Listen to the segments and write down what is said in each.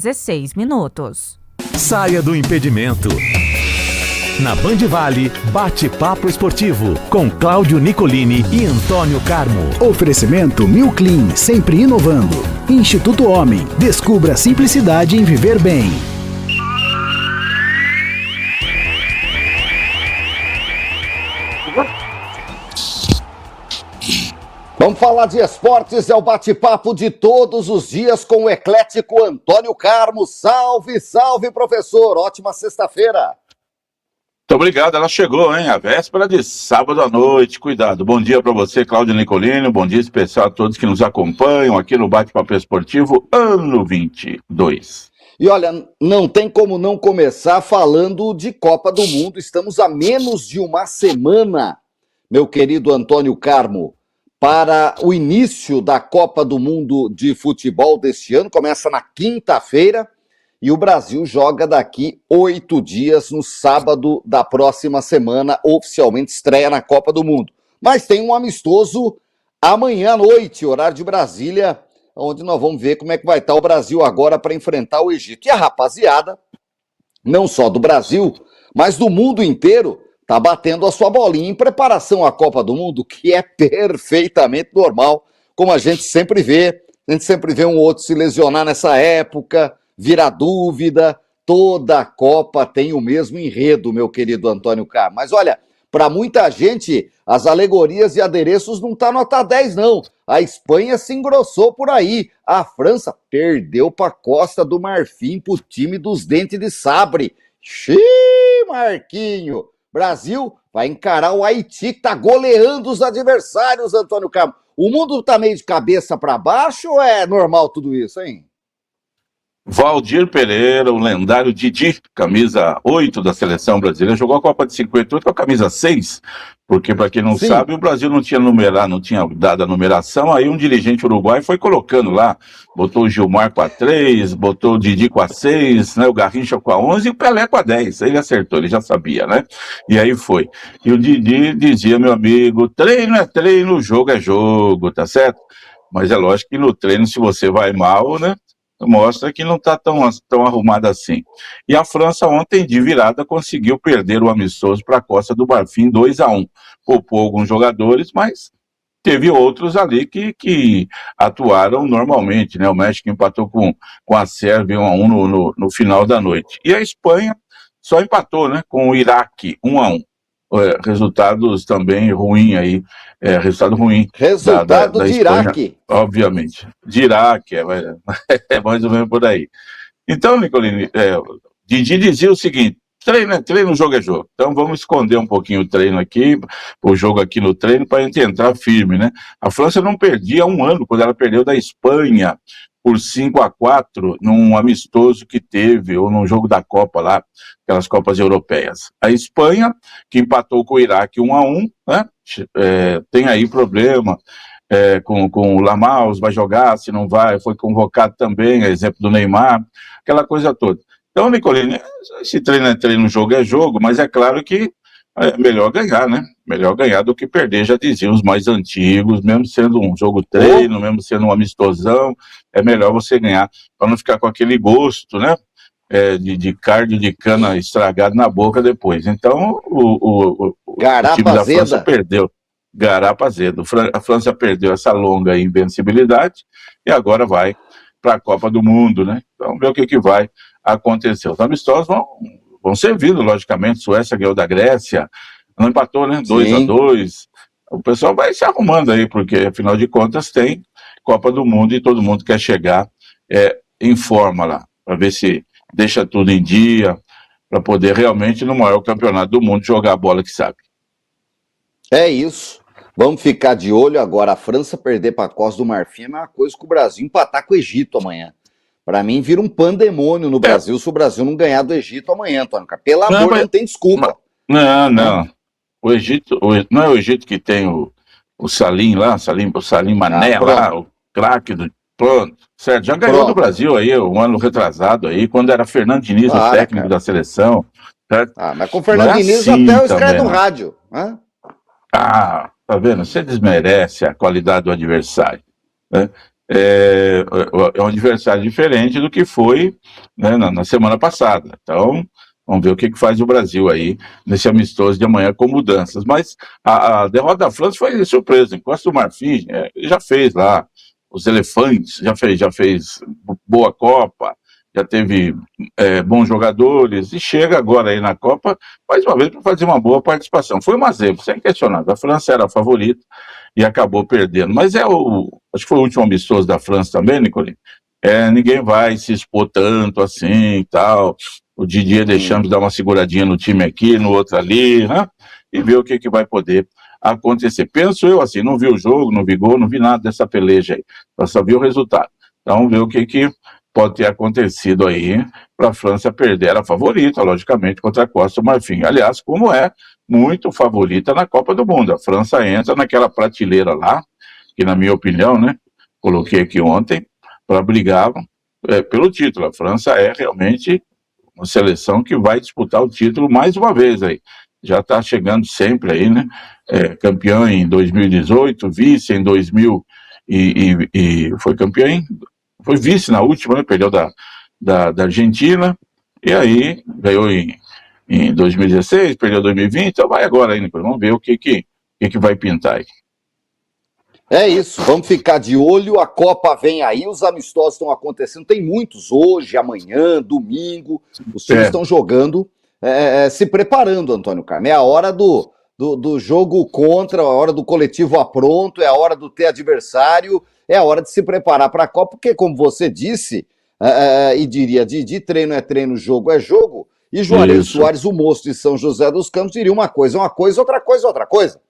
16 minutos. Saia do impedimento. Na Band Vale, bate-papo esportivo com Cláudio Nicolini e Antônio Carmo. Oferecimento Mil Clean, sempre inovando. Instituto Homem, descubra a simplicidade em viver bem. Vamos falar de esportes, é o bate-papo de todos os dias com o eclético Antônio Carmo. Salve, salve, professor. Ótima sexta-feira. Muito obrigado, ela chegou, hein? A véspera de sábado à noite. Cuidado. Bom dia para você, Cláudio Nicolini. Bom dia especial a todos que nos acompanham aqui no Bate-Papo Esportivo, ano 22. E olha, não tem como não começar falando de Copa do Mundo. Estamos a menos de uma semana, meu querido Antônio Carmo, para o início da Copa do Mundo de futebol deste ano. Começa na quinta-feira e o Brasil joga daqui 8 dias, no sábado da próxima semana, oficialmente estreia na Copa do Mundo. Mas tem um amistoso amanhã à noite, horário de Brasília, onde nós vamos ver como é que vai estar o Brasil agora para enfrentar o Egito. E a rapaziada, não só do Brasil, mas do mundo inteiro, está batendo a sua bolinha em preparação à Copa do Mundo, que é perfeitamente normal, como a gente sempre vê. A gente sempre vê um outro se lesionar nessa época, vira dúvida. Toda a Copa tem o mesmo enredo, meu querido Antônio Carlos. Mas olha, para muita gente, as alegorias e adereços não estão nota 10, não. A Espanha se engrossou por aí. A França perdeu para a Costa do Marfim, para o time dos dentes de sabre. Xiii, Marquinho! Brasil vai encarar o Haiti, que está goleando os adversários, Antônio Carmo. O mundo está meio de cabeça para baixo ou é normal tudo isso, hein? Valdir Pereira, o lendário Didi, camisa 8 da seleção brasileira, jogou a Copa de 58 com a camisa 6, porque, para quem não sabe, o Brasil não tinha não tinha dado a numeração, aí um dirigente uruguaio foi colocando lá, botou o Gilmar com a 3, botou o Didi com a 6, né, o Garrincha com a 11 e o Pelé com a 10, ele acertou, ele já sabia, né, e aí foi. E o Didi dizia, meu amigo, treino é treino, jogo é jogo, tá certo? Mas é lógico que no treino, se você vai mal, né, mostra que não está tão arrumada assim. E a França ontem, de virada, conseguiu perder o amistoso para a Costa do Marfim 2-1. Poupou alguns jogadores, mas teve outros ali que atuaram normalmente, né? O México empatou com a Sérvia 1-1 no final da noite. E a Espanha só empatou, né? Com o Iraque 1-1. Resultados também ruins aí, resultado ruim. Resultado da de Espanha, Iraque. obviamente. De Iraque, é mais ou menos por aí. Então, Nicolini, Didi dizia o seguinte, treino, jogo é jogo. Então vamos esconder um pouquinho o treino aqui, o jogo aqui no treino, para a gente entrar firme, né? A França não perdia há um ano, quando ela perdeu da Espanha por 5-4 num amistoso que teve, ou num jogo da Copa lá, aquelas Copas Europeias. A Espanha, que empatou com o Iraque 1-1, né? Tem aí problema com o Lamal, vai jogar, se não vai, foi convocado também, exemplo do Neymar, aquela coisa toda. Então, Nicolini, esse treino é treino, jogo é jogo, mas é claro que é melhor ganhar, né? Melhor ganhar do que perder, já diziam os mais antigos, mesmo sendo um jogo treino, mesmo sendo um amistosão, é melhor você ganhar, para não ficar com aquele gosto, né? De carne de cana estragado na boca depois. Então, o time da França perdeu. Garapa azedo. A França perdeu essa longa invencibilidade e agora vai para a Copa do Mundo, né? Então, vamos ver o que vai acontecer. Os amistosos vão servindo, logicamente. Suécia ganhou da Grécia, não empatou, né? 2-2. O pessoal vai se arrumando aí, porque, afinal de contas, tem Copa do Mundo e todo mundo quer chegar em forma lá, para ver se deixa tudo em dia, para poder realmente, no maior campeonato do mundo, jogar a bola que sabe. É isso. Vamos ficar de olho agora. A França perder para a Costa do Marfim é a mesma coisa que o Brasil empatar com o Egito amanhã. Para mim, vira um pandemônio no Brasil se o Brasil não ganhar do Egito amanhã, Antônio. Pelo amor, não tem desculpa. Não. O Egito, não é o Egito que tem o Salim lá, o Salim Mané lá, o craque do... Pronto, certo. Já ganhou do Brasil aí, um ano retrasado aí, quando era Fernando Diniz, o técnico da seleção. Certo? Mas com o Fernando Diniz até eu escrevo no rádio. Né? Tá vendo? Você desmerece a qualidade do adversário. Né? é um adversário diferente do que foi, né, na semana passada. Então, vamos ver o que faz o Brasil aí nesse amistoso de amanhã com mudanças. Mas a derrota da França foi surpresa. Em Costa do Marfim já fez lá os elefantes, já fez boa Copa, já teve bons jogadores, e chega agora aí na Copa, mais uma vez, para fazer uma boa participação. Foi uma zebra, sem questionar. A França era a favorita e acabou perdendo. Mas acho que foi o último amistoso da França também, Nicolini. Ninguém vai se expor tanto assim e tal. O Didier Deschamps dá uma seguradinha no time aqui, no outro ali, né? E ver o que vai poder acontecer. Penso eu assim, não vi o jogo, não vi gol, não vi nada dessa peleja aí. Eu só vi o resultado. Então, ver o que pode ter acontecido aí para a França perder. Era a favorita, logicamente, contra a Costa do Marfim. Aliás, como é muito favorita na Copa do Mundo. A França entra naquela prateleira lá, que na minha opinião, né, coloquei aqui ontem, para brigar pelo título. A França é realmente uma seleção que vai disputar o título mais uma vez aí. Já está chegando sempre aí, né? Campeão em 2018, vice em 2000 e foi campeão, foi vice na última, né? Perdeu da Argentina, e aí ganhou em 2016, perdeu em 2020, então vai agora aí, vamos ver o que vai pintar aí. É isso, vamos ficar de olho, a Copa vem aí, os amistosos estão acontecendo, tem muitos hoje, amanhã, domingo, os times estão jogando, se preparando, Antônio Carmo, é a hora do jogo contra, a hora do coletivo apronto, é a hora do ter adversário, é a hora de se preparar para a Copa, porque como você disse, e diria, de treino é treino, jogo é jogo, e Juarez Soares, o moço de São José dos Campos, diria uma coisa, outra coisa.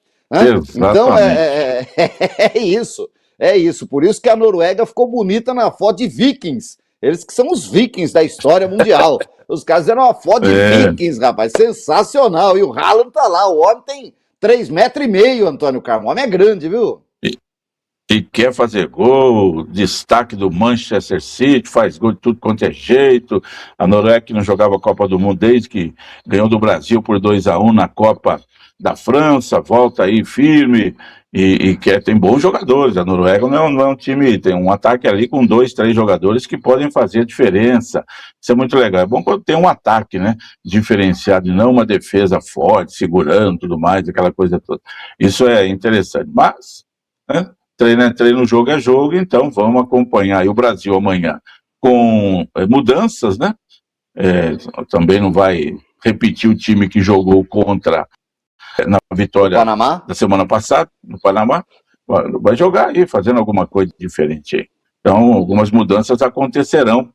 Então é isso. Por isso que a Noruega ficou bonita na foto de Vikings. Eles que são os Vikings da história mundial. Os caras fizeram uma foto de Vikings, rapaz, sensacional. E o Haaland tá lá, o homem tem 3,5 metros, Antônio Carmo. O homem é grande, viu? E quer fazer gol, destaque do Manchester City, faz gol de tudo quanto é jeito. A Noruega que não jogava a Copa do Mundo desde que ganhou do Brasil por 2-1 na Copa da França, volta aí firme e tem bons jogadores. A Noruega não é um time, tem um ataque ali com 2, 3 jogadores que podem fazer a diferença. Isso é muito legal. É bom quando tem um ataque, né, diferenciado e não uma defesa forte, segurando tudo mais, aquela coisa toda. Isso é interessante. Mas, né, treino é treino, jogo é jogo, então vamos acompanhar aí o Brasil amanhã com mudanças, né? Também não vai repetir o time que jogou contra na vitória da semana passada, no Panamá, vai jogar aí, fazendo alguma coisa diferente aí. Então, algumas mudanças acontecerão.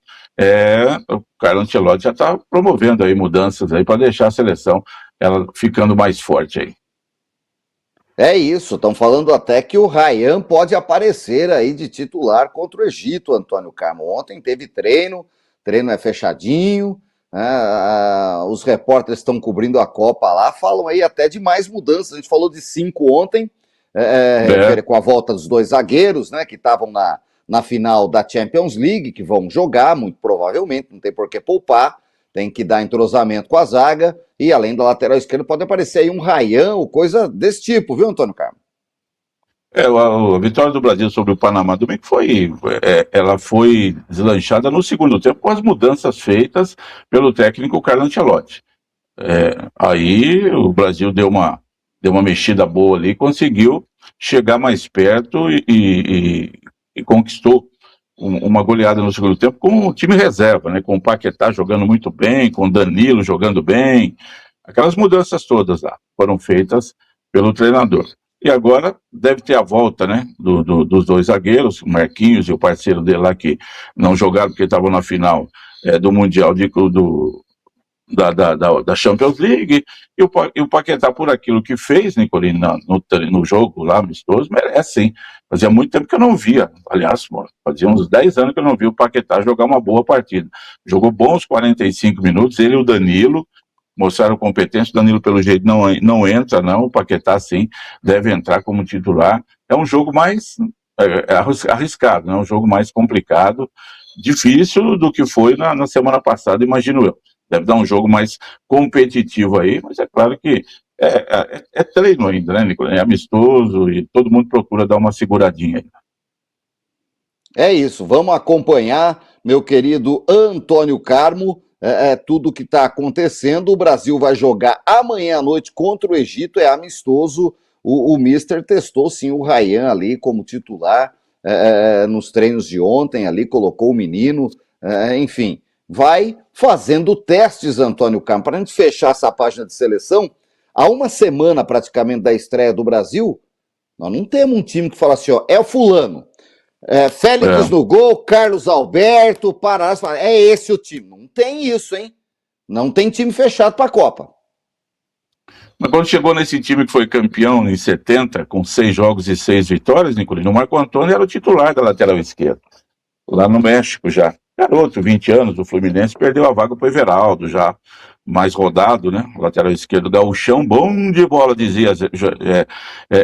O Carlo Ancelotti já está promovendo aí mudanças aí para deixar a seleção ela ficando mais forte aí. É isso, estão falando até que o Ryan pode aparecer aí de titular contra o Egito, Antônio Carmo. Ontem teve treino é fechadinho, os repórteres estão cobrindo a Copa lá, falam aí até de mais mudanças. A gente falou de 5 ontem, com a volta dos 2 zagueiros, né, que estavam na final da Champions League, que vão jogar, muito provavelmente, não tem por que poupar, tem que dar entrosamento com a zaga, e além da lateral esquerda pode aparecer aí um Ryan ou coisa desse tipo, viu, Antônio Carmo? A vitória do Brasil sobre o Panamá domingo ela foi deslanchada no segundo tempo com as mudanças feitas pelo técnico Carlo Ancelotti. Aí o Brasil deu uma mexida boa ali, conseguiu chegar mais perto e conquistou uma goleada no segundo tempo com o time reserva, né? Com o Paquetá jogando muito bem, com o Danilo jogando bem. Aquelas mudanças todas lá foram feitas pelo treinador. E agora deve ter a volta, né, dos 2 zagueiros, o Marquinhos e o parceiro dele lá, que não jogaram porque estavam na final do Mundial da Champions League, e o Paquetá, por aquilo que fez, Nicolini, no jogo lá, amistoso, merece sim. Fazia muito tempo que eu não via, aliás, fazia uns 10 anos que eu não vi o Paquetá jogar uma boa partida. Jogou bons 45 minutos, ele e o Danilo mostraram competência. O Danilo, pelo jeito, não entra, não. O Paquetá, sim, deve entrar como titular. É um jogo mais arriscado, né? É um jogo mais complicado, difícil do que foi na semana passada, imagino eu. Deve dar um jogo mais competitivo aí, mas é claro que é treino ainda, né, Nicolas? É amistoso e todo mundo procura dar uma seguradinha aí. É isso, vamos acompanhar, meu querido Antônio Carmo, tudo que está acontecendo. O Brasil vai jogar amanhã à noite contra o Egito, é amistoso. O Mister testou sim o Ryan ali como titular nos treinos de ontem, ali colocou o menino, enfim, vai fazendo testes, Antônio Carmo, para a gente fechar essa página de seleção. Há uma semana praticamente da estreia do Brasil, nós não temos um time que fala assim, ó, é o fulano. Félix no gol, Carlos Alberto, Pará, é esse o time. Não tem isso, hein? Não tem time fechado para a Copa. Mas quando chegou nesse time que foi campeão em 70, com 6 jogos e 6 vitórias, Nicolino, o Marco Antônio era o titular da lateral esquerda, lá no México já. Garoto, 20 anos, o Fluminense perdeu a vaga para o Everaldo, já mais rodado, né? O lateral esquerdo Gauchão, bom de bola, dizia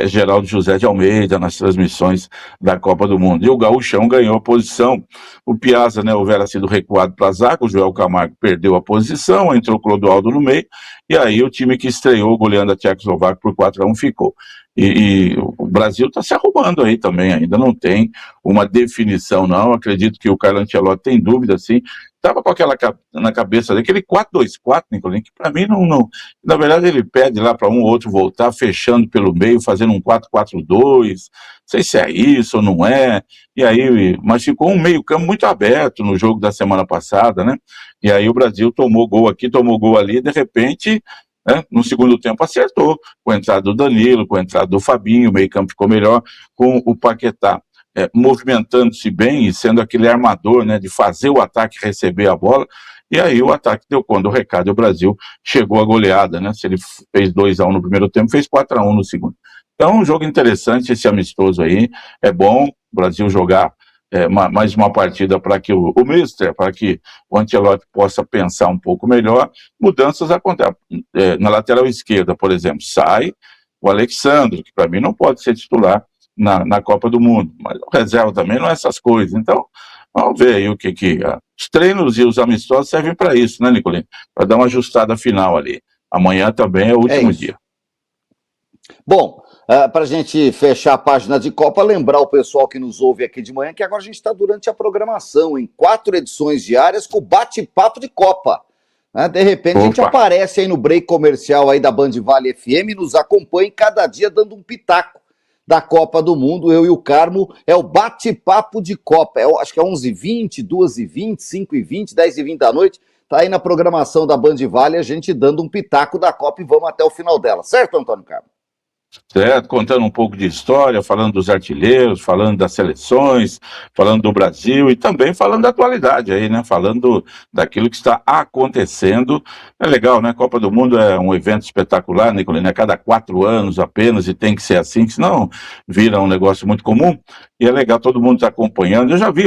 Geraldo José de Almeida nas transmissões da Copa do Mundo. E o Gauchão ganhou a posição. O Piazza, né, houvera sido recuado para a zaga, o Joel Camargo perdeu a posição, entrou o Clodoaldo no meio, e aí o time que estreou goleando a Tchecoslováquia por 4-1 ficou. E o Brasil está se arrumando aí também, ainda não tem uma definição, não. Acredito que o Carlo Ancelotti tem dúvida, sim. Estava com aquela na cabeça daquele 4-2-4, Nicolino, que para mim não. Na verdade, ele pede lá para um ou outro voltar, fechando pelo meio, fazendo um 4-4-2. Não sei se é isso ou não é. E aí, mas ficou um meio-campo muito aberto no jogo da semana passada, né? E aí o Brasil tomou gol aqui, tomou gol ali, e de repente. No segundo tempo acertou, com a entrada do Danilo, com a entrada do Fabinho, o meio-campo ficou melhor, com o Paquetá movimentando-se bem e sendo aquele armador, né, de fazer o ataque receber a bola, e aí o ataque deu conta do recado e o Brasil chegou à goleada, né? Se ele fez 2-1 no primeiro tempo, fez 4-1 no segundo. Então, um jogo interessante esse amistoso aí, é bom o Brasil jogar mais uma partida para que o Mister, para que o Ancelotti possa pensar um pouco melhor. Mudanças acontecem. Na lateral esquerda, por exemplo, sai o Alexandre, que para mim não pode ser titular na Copa do Mundo, mas o reserva também não é essas coisas. Então, vamos ver aí o que os treinos e os amistosos servem para isso, né, Nicolino? Para dar uma ajustada final ali. Amanhã também é o último dia. Bom, para a gente fechar a página de Copa, lembrar o pessoal que nos ouve aqui de manhã que agora a gente está durante a programação, em 4 edições diárias com bate-papo de Copa. De repente a gente aparece aí no break comercial aí da Band Vale FM, nos acompanha cada dia dando um pitaco da Copa do Mundo. Eu e o Carmo, é o bate-papo de Copa. Acho que é 11h20, 2h20, 5h20, 10h20 da noite. Tá aí na programação da Band Vale, a gente dando um pitaco da Copa e vamos até o final dela. Certo, Antônio Carmo? Certo, contando um pouco de história, falando dos artilheiros, falando das seleções, falando do Brasil e também falando da atualidade aí, né? Falando daquilo que está acontecendo. É legal, né? Copa do Mundo é um evento espetacular, Nicolino, a cada 4 anos apenas, e tem que ser assim, senão vira um negócio muito comum. E é legal, todo mundo está acompanhando. Eu já vi,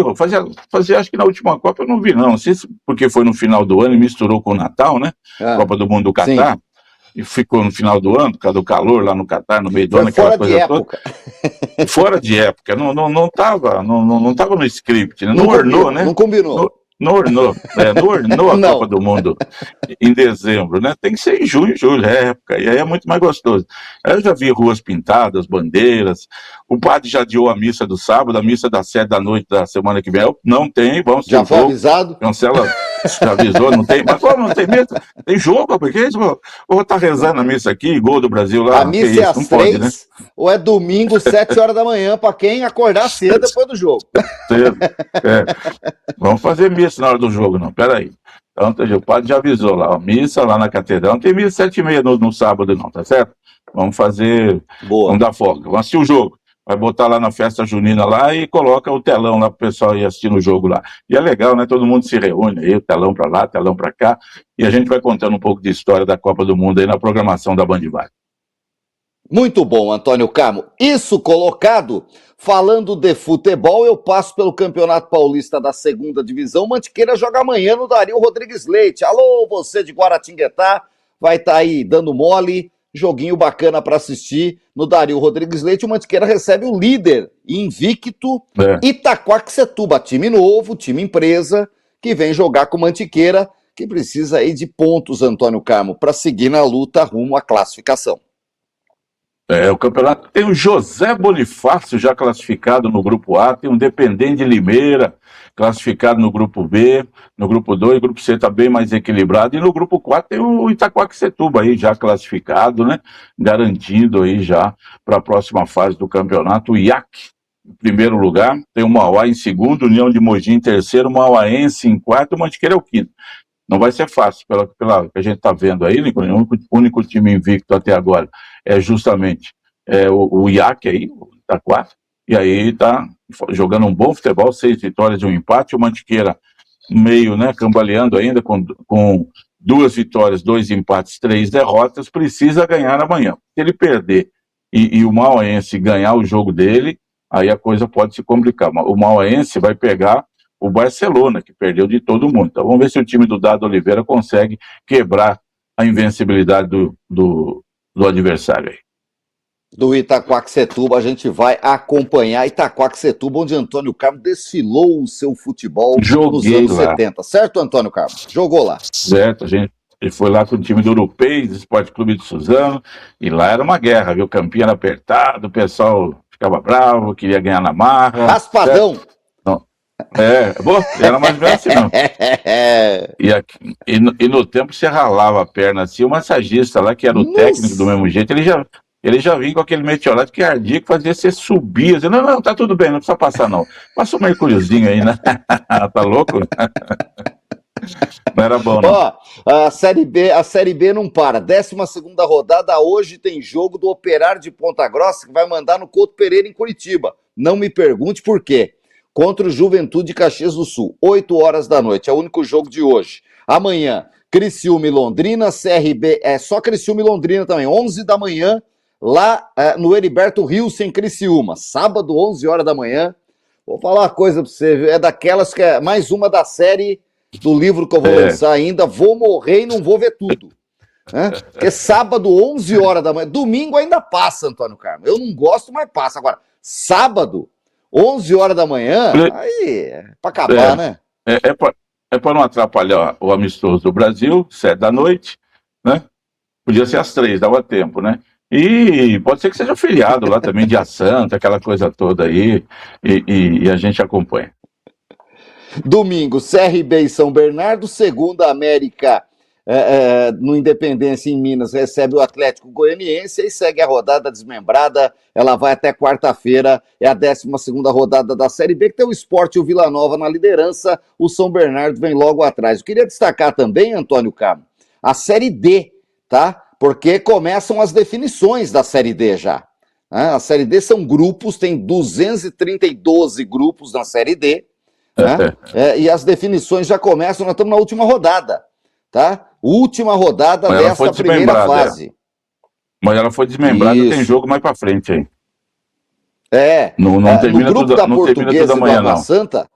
fazia acho que na última Copa eu não vi, não sei se porque foi no final do ano e misturou com o Natal, né? Copa do Mundo do Catar. Sim. E ficou no final do ano, por causa do calor lá no Catar, no meio do ano, aquela coisa toda. Fora de época, não tava no script, né? Não ornou, né? Não combinou. Não ornou a Copa do Mundo em dezembro, né? Tem que ser em junho, julho, é época, e aí é muito mais gostoso. Eu já vi ruas pintadas, bandeiras, o padre já adiou a missa do sábado, a missa das 7 da noite da semana que vem, não tem, vamos ter já foi avisado? Cancela, já avisou, não tem, mas como não tem missa? Tem jogo, porque isso, vou estar rezando a missa aqui, gol do Brasil lá. A missa é às 3, né? Ou é domingo, 7 horas da manhã, para quem acordar cedo depois do jogo. Cedo, Vamos fazer missa na hora do jogo, não, peraí. Então, o padre já avisou lá, missa lá na catedral, não tem missa 7h30 no sábado não, tá certo? Vamos fazer, vamos dar folga, vamos assistir o jogo. Vai botar lá na festa junina lá e coloca o telão lá pro pessoal ir assistindo o jogo lá. E é legal, né? Todo mundo se reúne aí, o telão para lá, telão para cá, e a gente vai contando um pouco de história da Copa do Mundo aí na programação da Band Vale. Muito bom, Antônio Carmo. Isso colocado, falando de futebol, eu passo pelo Campeonato Paulista da 2ª Divisão. Mantiqueira joga amanhã no Dario Rodrigues Leite. Alô, você de Guaratinguetá, vai estar aí dando mole. Joguinho bacana para assistir no Dario Rodrigues Leite. O Mantiqueira recebe o líder invicto Itaquaquecetuba, time novo, time empresa, que vem jogar com o Mantiqueira, que precisa aí de pontos, Antônio Carmo, para seguir na luta rumo à classificação. O campeonato tem o José Bonifácio já classificado no grupo A, tem o Independente de Limeira classificado no grupo B, no grupo 2, o grupo C está bem mais equilibrado, e no grupo 4 tem o Itaquaquecetuba aí já classificado, né, garantindo aí já para a próxima fase do campeonato, o IAC em primeiro lugar, tem o Mauá em segundo, União de Mogi em terceiro, o Mauaense em quarto, o Mantiqueira é o quinto. Não vai ser fácil, pela que a gente está vendo aí, o único time invicto até agora é justamente o IAC aí, o Itaquá, e aí está jogando um bom futebol, 6 vitórias e um empate, o Mantiqueira meio, né, cambaleando ainda, com 2 vitórias, 2 empates, 3 derrotas, precisa ganhar amanhã. Se ele perder e o Mauaense ganhar o jogo dele, aí a coisa pode se complicar. O Mauaense vai pegar o Barcelona, que perdeu de todo mundo. Então vamos ver se o time do Dado Oliveira consegue quebrar a invencibilidade do adversário aí. Do Itaquaquecetuba, a gente vai acompanhar Itaquaquecetuba, onde Antônio Carmo desfilou o seu futebol nos anos 70. Certo, Antônio Carmo? Jogou lá. Certo, ele foi lá com o time do Urupês, Esporte Clube de Suzano, e lá era uma guerra, viu? O campinho era apertado, o pessoal ficava bravo, queria ganhar na marra. Raspadão! Certo? Era mais ou menos assim, não. E no tempo você ralava a perna assim, o massagista lá, que era o técnico do mesmo jeito, ele já vinha com aquele meteorite que ardia, que fazia você subir. Assim, não, tá tudo bem, não precisa passar não. Passa um mercúriozinho aí, né? Tá louco? Não era bom, não. Ó, a Série B não para. 12ª rodada, hoje tem jogo do Operário de Ponta Grossa, que vai mandar no Couto Pereira, em Curitiba. Não me pergunte por quê. Contra o Juventude de Caxias do Sul, 8 horas da noite, é o único jogo de hoje. Amanhã, Criciúma e Londrina, CRB, só Criciúma e Londrina também, 11 da manhã, lá no Heriberto Rios, em Criciúma. Sábado, 11 horas da manhã. Vou falar uma coisa pra você, viu? É daquelas que é mais uma da série do livro que eu vou lançar ainda, Vou Morrer e Não Vou Ver Tudo. Porque sábado, 11 horas da manhã, domingo ainda passa, Antônio Carmo. Eu não gosto, mas passa. Agora, sábado, 11 horas da manhã, aí é pra acabar, né? É pra não atrapalhar o amistoso do Brasil, 7 da noite, né? Podia ser às 3, dava tempo, né? E pode ser que seja feriado lá também, Dia Santo, aquela coisa toda aí, e a gente acompanha. Domingo, CRB e São Bernardo. Segunda, América no Independência, em Minas, recebe o Atlético Goianiense e segue a rodada desmembrada. Ela vai até quarta-feira, é a 12ª rodada da Série B, que tem o Sport e o Vila Nova na liderança, o São Bernardo vem logo atrás. Eu queria destacar também, Antônio Carmo, a Série D, tá? Porque começam as definições da Série D já. A Série D são grupos, tem 232 grupos na Série D, né? E as definições já começam, nós estamos na última rodada, tá? Última rodada desta primeira fase. Mas ela foi desmembrada, tem jogo mais pra frente aí. No grupo da Portuguesa e do Água Santa,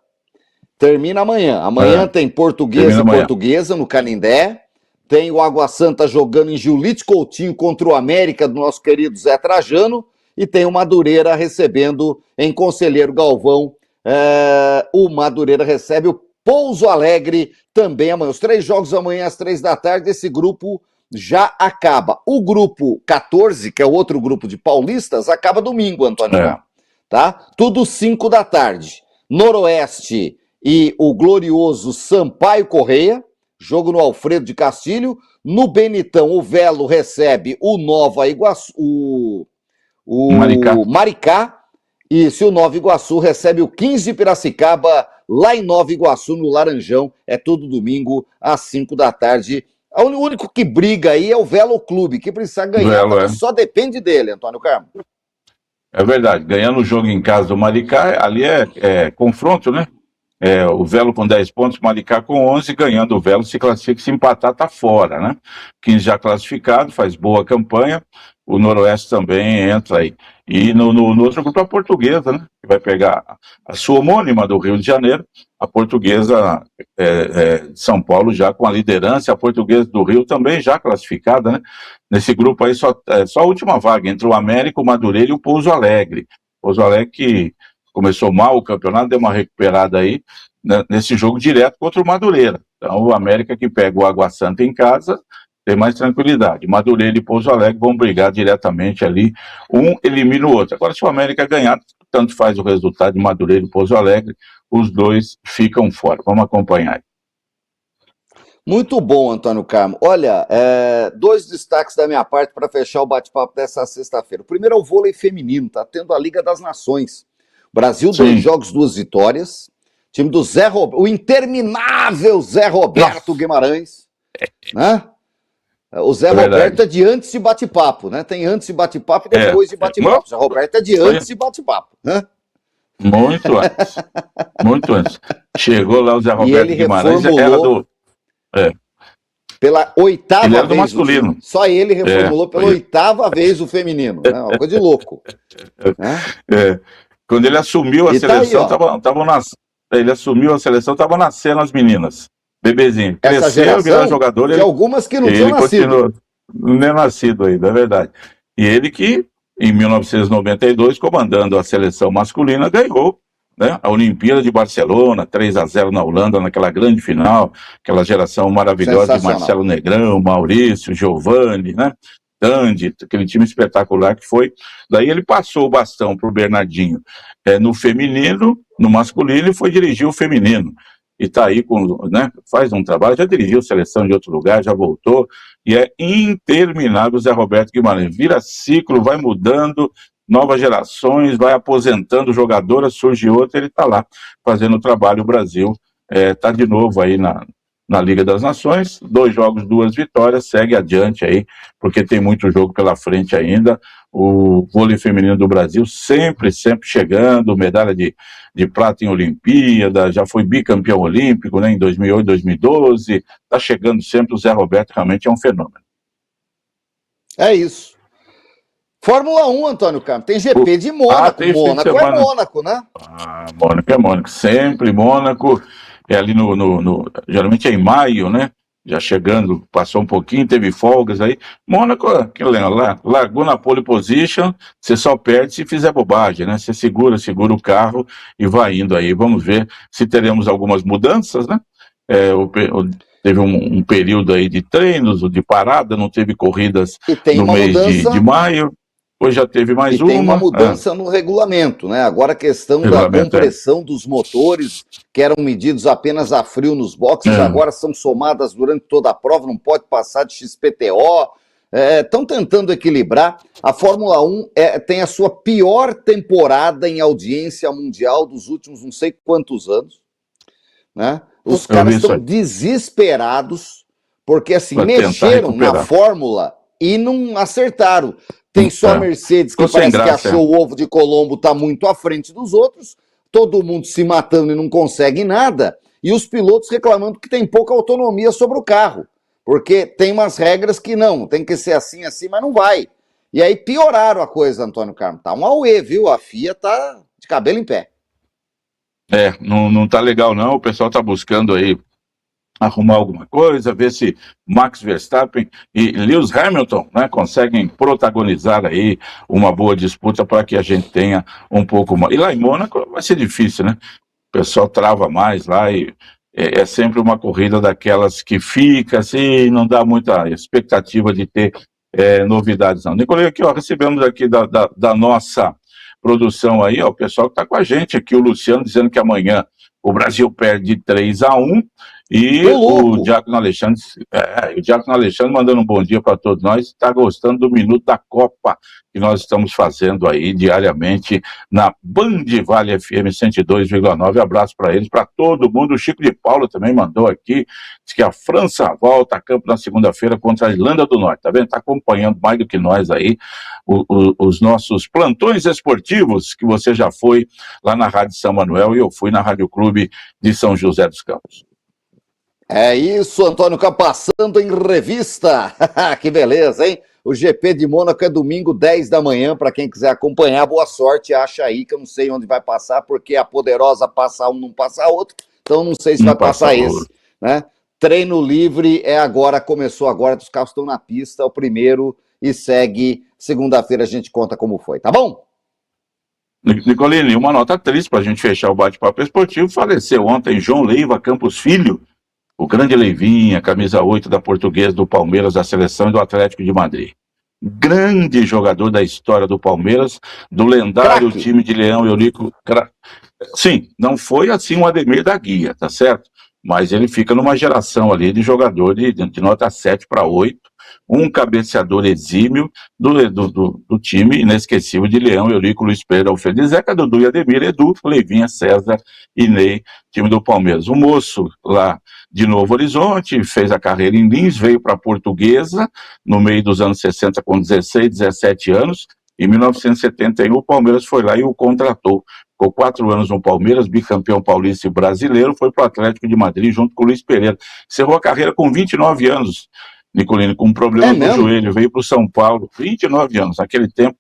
termina amanhã. Amanhã tem Portuguesa e Portuguesa no Canindé. Tem o Água Santa jogando em Giulite Coutinho contra o América, do nosso querido Zé Trajano. E tem o Madureira recebendo em Conselheiro Galvão. O Madureira recebe o Pouso Alegre também amanhã. Os 3 jogos amanhã às 3 da tarde. Esse grupo já acaba. O grupo 14, que é o outro grupo de paulistas, acaba domingo, Antônio. Tá? Tudo 5 da tarde. Noroeste e o glorioso Sampaio Correia. Jogo no Alfredo de Castilho. No Benitão, o Velo recebe o Nova Iguaçu, o Maricá. E se o Nova Iguaçu recebe o 15 de Piracicaba, lá em Nova Iguaçu, no Laranjão. É todo domingo, às 5 da tarde. O único que briga aí é o Velo Clube, que precisa ganhar, só depende dele, Antônio Carmo. É verdade, ganhando o jogo em casa do Maricá, ali é confronto, né? O Velo com 10 pontos, o Maricá com 11, ganhando o Velo se classifica, se empatar tá fora, né? 15 já classificado, faz boa campanha, o Noroeste também entra aí. E no outro grupo a Portuguesa, né? Que vai pegar a sua homônima do Rio de Janeiro, a Portuguesa de São Paulo já com a liderança, a Portuguesa do Rio também já classificada, né? Nesse grupo aí só a última vaga entre o América, o Madureira e o Pouso Alegre. Pouso Alegre que começou mal o campeonato, deu uma recuperada aí, né, nesse jogo direto contra o Madureira. Então o América que pega o Água Santa em casa tem mais tranquilidade. Madureira e Pouso Alegre vão brigar diretamente ali, um elimina o outro. Agora, se o América ganhar, tanto faz o resultado de Madureira e Pouso Alegre, os dois ficam fora. Vamos acompanhar. Muito bom, Antônio Carmo. Olha, dois destaques da minha parte para fechar o bate-papo dessa sexta-feira. O primeiro é o vôlei feminino, tá tendo a Liga das Nações. Brasil, 2 jogos, 2 vitórias. Time do o interminável Zé Roberto Guimarães, né? O Zé Roberto é de antes de bate-papo, né? Tem antes de bate-papo e depois de bate-papo. O Zé Roberto é de antes de bate-papo, né? Muito antes. Muito antes. Chegou lá o Zé Roberto Guimarães, era do... Pela 8ª ele era vez. Do masculino. Só ele reformulou pela 8ª vez o feminino. Né? Uma coisa de louco. Né? Quando ele assumiu a seleção, ele assumiu a seleção, estavam nascendo as meninas. Bebezinho. Cresceram, viraram jogador. De algumas que não tinham nascido. Não é nascido ainda, é verdade. E ele que, em 1992, comandando a seleção masculina, ganhou, né, a Olimpíada de Barcelona, 3-0 na Holanda, naquela grande final, aquela geração maravilhosa de Marcelo Negrão, Maurício, Giovani, né, Dandy, aquele time espetacular que foi. Daí ele passou o bastão para o Bernardinho no feminino, no masculino, e foi dirigir o feminino. E está aí, né, faz um trabalho, já dirigiu seleção de outro lugar, já voltou, e é interminável o Zé Roberto Guimarães. Vira ciclo, vai mudando, novas gerações, vai aposentando jogadoras, surge outra, ele está lá fazendo o trabalho. O Brasil está de novo aí na Liga das Nações, 2 jogos, 2 vitórias, segue adiante aí, porque tem muito jogo pela frente ainda. O vôlei feminino do Brasil sempre chegando, medalha de prata em Olimpíada, já foi bicampeão olímpico, né, em 2008, 2012, está chegando sempre. O Zé Roberto realmente é um fenômeno. É isso. Fórmula 1, Antônio Carmo, tem GP de Mônaco. Mônaco é Mônaco, né? Mônaco é Mônaco, sempre Mônaco, ali geralmente é em maio, né? Já chegando, passou um pouquinho, teve folgas aí. Mônaco, largou na pole position, você só perde se fizer bobagem, né? Você segura o carro e vai indo aí. Vamos ver se teremos algumas mudanças, né? Teve um período aí de treinos, de parada, não teve corridas no mês de maio. Hoje já teve mais uma. Tem uma mudança no regulamento, né? Agora a questão da compressão dos motores, que eram medidos apenas a frio nos boxes, agora são somadas durante toda a prova, não pode passar de XPTO. Estão tentando equilibrar. A Fórmula 1 tem a sua pior temporada em audiência mundial dos últimos não sei quantos anos, né? Os caras estão desesperados, porque assim, mexeram na fórmula e não acertaram. Tem só a Mercedes, que parece que achou o ovo de Colombo, está muito à frente dos outros, todo mundo se matando e não consegue nada, e os pilotos reclamando que tem pouca autonomia sobre o carro, porque tem umas regras que não, tem que ser assim, mas não vai. E aí pioraram a coisa, Antônio Carmo. Tá um auê, viu? A FIA tá de cabelo em pé. Não tá legal não, o pessoal tá buscando aí arrumar alguma coisa, ver se Max Verstappen e Lewis Hamilton, né, conseguem protagonizar aí uma boa disputa para que a gente tenha um pouco mais. E lá em Mônaco vai ser difícil, né? O pessoal trava mais lá e é sempre uma corrida daquelas que fica assim, não dá muita expectativa de ter novidades não. Nicolai, aqui, ó, recebemos aqui da nossa produção aí, ó, o pessoal que está com a gente aqui, o Luciano dizendo que amanhã o Brasil perde 3-1, e o Diácono Alexandre, mandando um bom dia para todos nós, está gostando do Minuto da Copa que nós estamos fazendo aí diariamente na Band Vale FM 102,9. Abraço para eles, para todo mundo. O Chico de Paula também mandou aqui, diz que a França volta a campo na segunda-feira contra a Irlanda do Norte, tá vendo? Está acompanhando mais do que nós aí os nossos plantões esportivos, que você já foi lá na Rádio São Manuel e eu fui na Rádio Clube de São José dos Campos. É isso, Antônio Carmo, passando em revista. Que beleza, hein? O GP de Mônaco é domingo, 10 da manhã, para quem quiser acompanhar. Boa sorte, acha aí, que eu não sei onde vai passar, porque a Poderosa passa um, não passa outro, então não sei se vai passar esse, né? Treino livre começou agora, os carros estão na pista, o primeiro, e segue. Segunda-feira a gente conta como foi, tá bom? Nicolini, uma nota triste para a gente fechar o bate-papo esportivo. Faleceu ontem João Leiva Campos Filho, O grande Leivinha, camisa 8 da Portuguesa, do Palmeiras, da Seleção e do Atlético de Madrid. Grande jogador da história do Palmeiras, do lendário Craque. time de Leão e Eurico. Sim, não foi assim um Ademir da Guia, tá certo? Mas ele fica numa geração ali de jogador de nota 7 para 8, um cabeceador exímio do time inesquecível de Leão, Eurico, Luiz Pereira, Alfredo Zeca, Dudu e Ademir, Edu, Leivinha, César e Ney, time do Palmeiras. O moço lá de Novo Horizonte, fez a carreira em Lins, veio para a Portuguesa no meio dos anos 60 com 16, 17 anos. Em 1971 o Palmeiras foi lá e o contratou. Ficou 4 anos no Palmeiras, bicampeão paulista e brasileiro, foi para o Atlético de Madrid junto com o Luiz Pereira. Encerrou a carreira com 29 anos, Nicolini, com um problema no joelho, veio para o São Paulo, 29 anos. Naquele tempo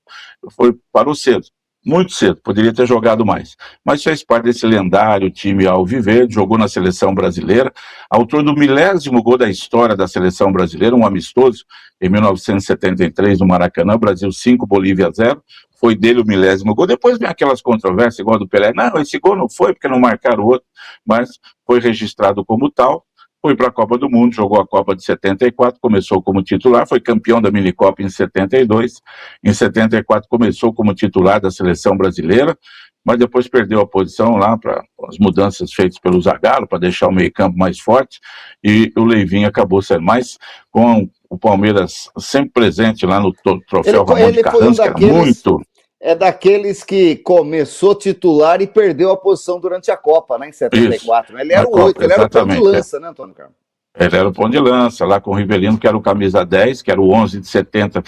parou cedo, muito cedo, poderia ter jogado mais. Mas fez parte desse lendário time alviverde, jogou na seleção brasileira, autor do milésimo gol da história da seleção brasileira, um amistoso, em 1973 no Maracanã, Brasil 5, Bolívia 0. Foi dele o milésimo gol. Depois vem aquelas controvérsias, igual a do Pelé. Não, esse gol não foi porque não marcaram o outro, mas foi registrado como tal. Foi para a Copa do Mundo, jogou a Copa de 74, começou como titular, foi campeão da Minicopa em 72. Em 74 começou como titular da seleção brasileira, mas depois perdeu a posição lá para as mudanças feitas pelo Zagallo, para deixar o meio-campo mais forte, e o Leivinho acabou sendo mais com o Palmeiras sempre presente lá no troféu Ramon de Carranza, que era muito... É daqueles que começou titular e perdeu a posição durante a Copa, né, em 74. Isso, ele era o 8, ele era o ponto de lança, né, Antônio Carlos? Ele era o ponto de lança, lá com o Rivelino, que era o camisa 10, que era o 11 de 70,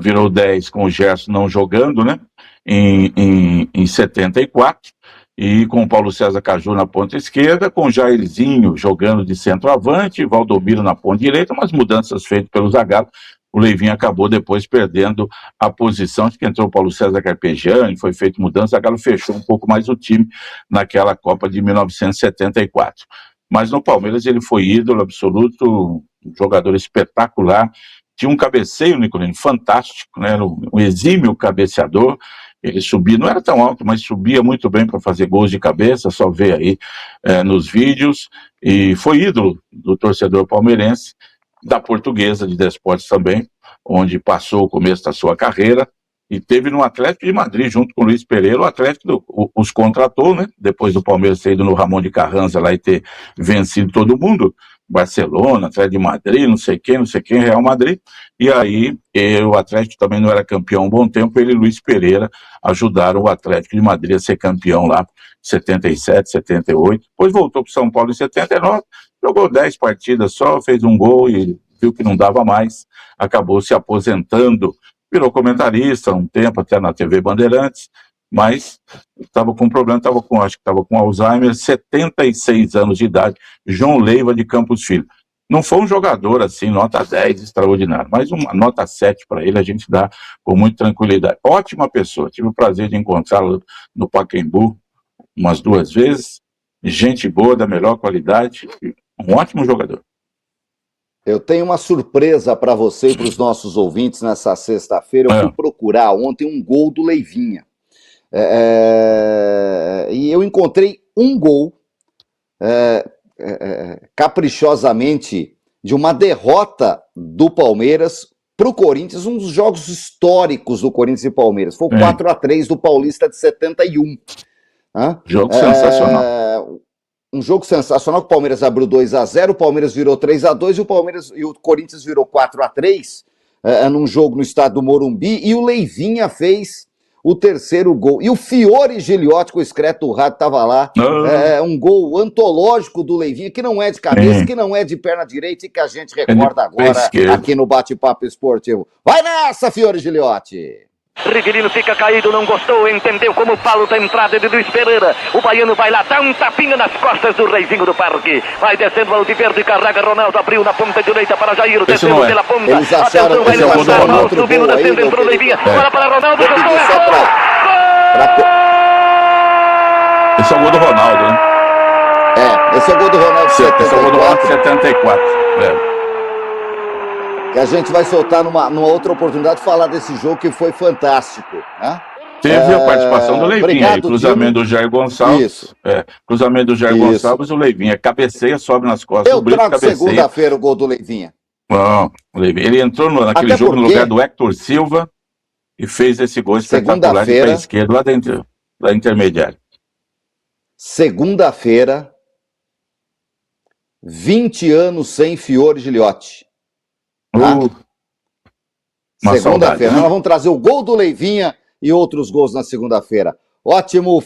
virou 10 com o Gerson não jogando, né, em 74, e com o Paulo César Caju na ponta esquerda, com o Jairzinho jogando de centroavante, Valdomiro na ponta direita, umas mudanças feitas pelo Zagallo. O Leivinho acabou depois perdendo a posição, acho que entrou o Paulo César Carpegiani, foi feita mudança, a Galo fechou um pouco mais o time naquela Copa de 1974. Mas no Palmeiras ele foi ídolo absoluto, um jogador espetacular, tinha um cabeceio, Nicolini, fantástico, né? Um exímio cabeceador, ele subia, não era tão alto, mas subia muito bem para fazer gols de cabeça, só vê aí nos vídeos, e foi ídolo do torcedor palmeirense, da Portuguesa de Desportes também, onde passou o começo da sua carreira, e teve no Atlético de Madrid, junto com o Luiz Pereira. O Atlético os contratou, né? Depois do Palmeiras ter ido no Ramon de Carranza lá e ter vencido todo mundo, Barcelona, Atlético de Madrid, não sei quem, Real Madrid, e aí o Atlético também não era campeão há um bom tempo, ele e Luiz Pereira ajudaram o Atlético de Madrid a ser campeão lá, 77, 78, depois voltou para o São Paulo em 79, jogou 10 partidas só, fez um gol e viu que não dava mais, acabou se aposentando, virou comentarista um tempo até na TV Bandeirantes, mas estava com problema, acho que estava com Alzheimer, 76 anos de idade, João Leiva de Campos Filho. Não foi um jogador assim, nota 10, extraordinário, mas uma nota 7 para ele a gente dá com muita tranquilidade. Ótima pessoa, tive o prazer de encontrá-lo no Pacaembu umas 2 vezes, gente boa, da melhor qualidade, um ótimo jogador. Eu tenho uma surpresa para você e para os nossos ouvintes nessa sexta-feira. Eu fui procurar ontem um gol do Leivinha. E eu encontrei um gol caprichosamente de uma derrota do Palmeiras para o Corinthians, um dos jogos históricos do Corinthians e Palmeiras. Foi o 4-3 do Paulista de 71. Jogo sensacional. Um jogo sensacional, que o Palmeiras abriu 2-0, o Palmeiras virou 3-2 e o Corinthians virou 4-3 num jogo no estádio do Morumbi, e o Leivinha fez o terceiro gol. E o Fiore Giliotti, com o excreto do rádio, estava lá. Um gol antológico do Leivinha, que não é de cabeça, que não é de perna direita, e que a gente recorda agora aqui no Bate-Papo Esportivo. Vai nessa, Fiore Giliotti! Rivelino fica caído, não gostou, entendeu como falo da entrada de Luiz Pereira. O baiano vai lá, dá um tapinha nas costas do Reizinho do Parque. Vai descendo ao de verde, carrega Ronaldo, abriu na ponta direita para Jair, descendo pela ponta. Eles acharam vai levantar a mão, subindo, descendo, entrou Leivinha. Bola para Ronaldo, gol! Esse é o gol do Ronaldo, né? Esse é o gol do Ronaldo, 74. Esse é o gol do Ronaldo, 74. Que a gente vai soltar numa outra oportunidade falar desse jogo que foi fantástico, né? Teve a participação do Leivinha, obrigado, cruzamento do Jair Gonçalves. Isso. Cruzamento do Jair Isso. Gonçalves, o Leivinha cabeceia, sobe nas costas Eu do Brito, trago cabeceia. segunda-feira o gol do Leivinha. Não, o Leivinha. Ele entrou naquele Até jogo no porque- lugar do Héctor Silva e fez esse gol espetacular de Segunda-feira- pé esquerdo lá dentro da intermediária. Segunda-feira, 20 anos sem Fiore Giliotti. Tá? Uma Segunda-feira. saudade, né? Nós vamos trazer o gol do Leivinha e outros gols na segunda-feira. Ótimo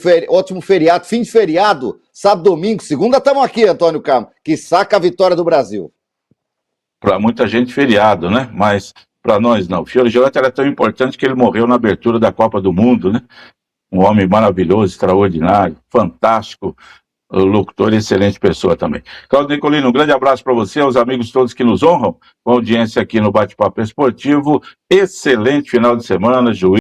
feriado, fim de feriado, sábado, domingo, segunda estamos aqui, Antônio Carmo, que saca a vitória do Brasil. Para muita gente, feriado, né? Mas para nós não. O Fiore Giliotti era tão importante que ele morreu na abertura da Copa do Mundo, né? Um homem maravilhoso, extraordinário, fantástico, locutor e excelente pessoa também. Cláudio Nicolini, um grande abraço para você, aos amigos todos que nos honram com a audiência aqui no Bate-Papo Esportivo. Excelente final de semana, juiz.